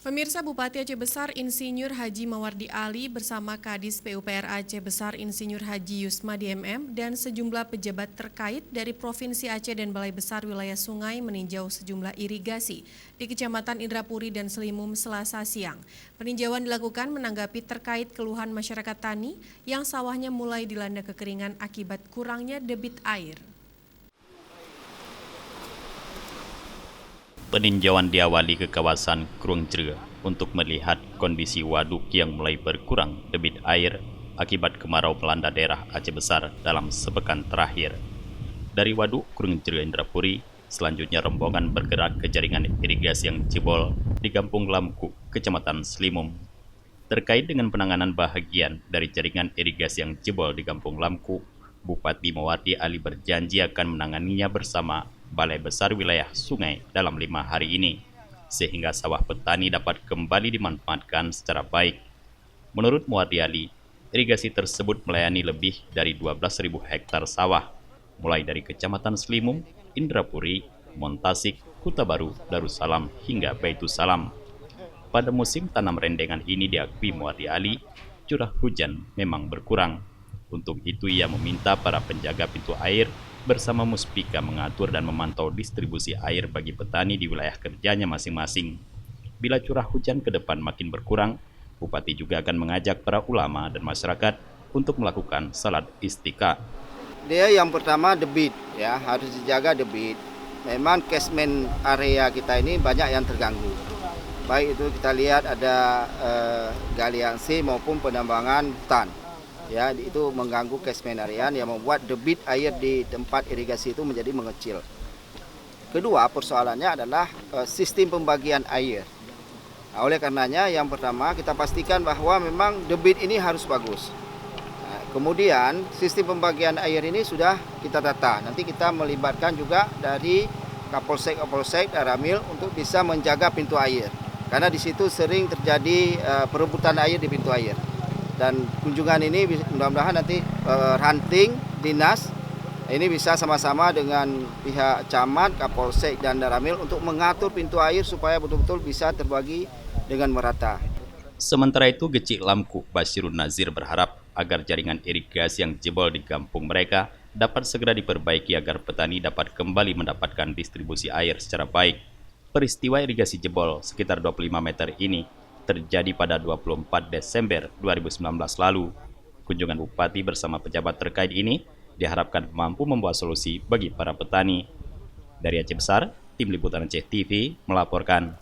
Pemirsa, Bupati Aceh Besar Insinyur Haji Mawardi Ali bersama Kadis PUPR Aceh Besar Insinyur Haji Yusma DMM dan sejumlah pejabat terkait dari Provinsi Aceh dan Balai Besar Wilayah Sungai meninjau sejumlah irigasi di Kecamatan Indrapuri dan Selimum Selasa siang. Peninjauan dilakukan menanggapi terkait keluhan masyarakat tani yang sawahnya mulai dilanda kekeringan akibat kurangnya debit air. Peninjauan diawali ke kawasan Krueng Jre untuk melihat kondisi waduk yang mulai berkurang debit air akibat kemarau melanda daerah Aceh Besar dalam sepekan terakhir. Dari waduk Krueng Jre Indrapuri, selanjutnya rombongan bergerak ke jaringan irigasi yang jebol di Kampung Lamku, Kecamatan Selimum. Terkait dengan penanganan bahagian dari jaringan irigasi yang jebol di Kampung Lamku, Bupati Mawardi Ali berjanji akan menanganinya bersama Balai Besar Wilayah Sungai dalam 5 hari ini, sehingga sawah petani dapat kembali dimanfaatkan secara baik. Menurut Mawardi Ali, irigasi tersebut melayani lebih dari 12.000 hektar sawah, mulai dari Kecamatan Selimum, Indrapuri, Montasik, Kuta Baru, Darussalam, hingga Baitussalam. Pada musim tanam rendengan ini diakui Mawardi Ali, curah hujan memang berkurang. Untuk itu ia meminta para penjaga pintu air bersama Muspika mengatur dan memantau distribusi air bagi petani di wilayah kerjanya masing-masing. Bila curah hujan ke depan makin berkurang, Bupati juga akan mengajak para ulama dan masyarakat untuk melakukan salat istiqa. Dia yang pertama debit, ya harus dijaga debit. Memang catchment area kita ini banyak yang terganggu. Baik itu kita lihat ada galiansi maupun penambangan hutan. Ya, itu mengganggu catchment area yang membuat debit air di tempat irigasi itu menjadi mengecil. Kedua, persoalannya adalah sistem pembagian air. Nah, oleh karenanya yang pertama kita pastikan bahwa memang debit ini harus bagus. Nah, kemudian sistem pembagian air ini sudah kita tata. Nanti kita melibatkan juga dari Kapolsek Ramil untuk bisa menjaga pintu air. Karena di situ sering terjadi perebutan air di pintu air. Dan kunjungan ini mudah-mudahan nanti ranting dinas ini bisa sama-sama dengan pihak camat, Kapolsek dan Daramil untuk mengatur pintu air supaya betul-betul bisa terbagi dengan merata. Sementara itu, Gecik Lamku Basyirun Nazir berharap agar jaringan irigasi yang jebol di kampung mereka dapat segera diperbaiki agar petani dapat kembali mendapatkan distribusi air secara baik. Peristiwa irigasi jebol sekitar 25 meter ini terjadi pada 24 Desember 2019 lalu. Kunjungan Bupati bersama pejabat terkait ini diharapkan mampu membawa solusi bagi para petani. Dari Aceh Besar, Tim Liputan Aceh TV melaporkan.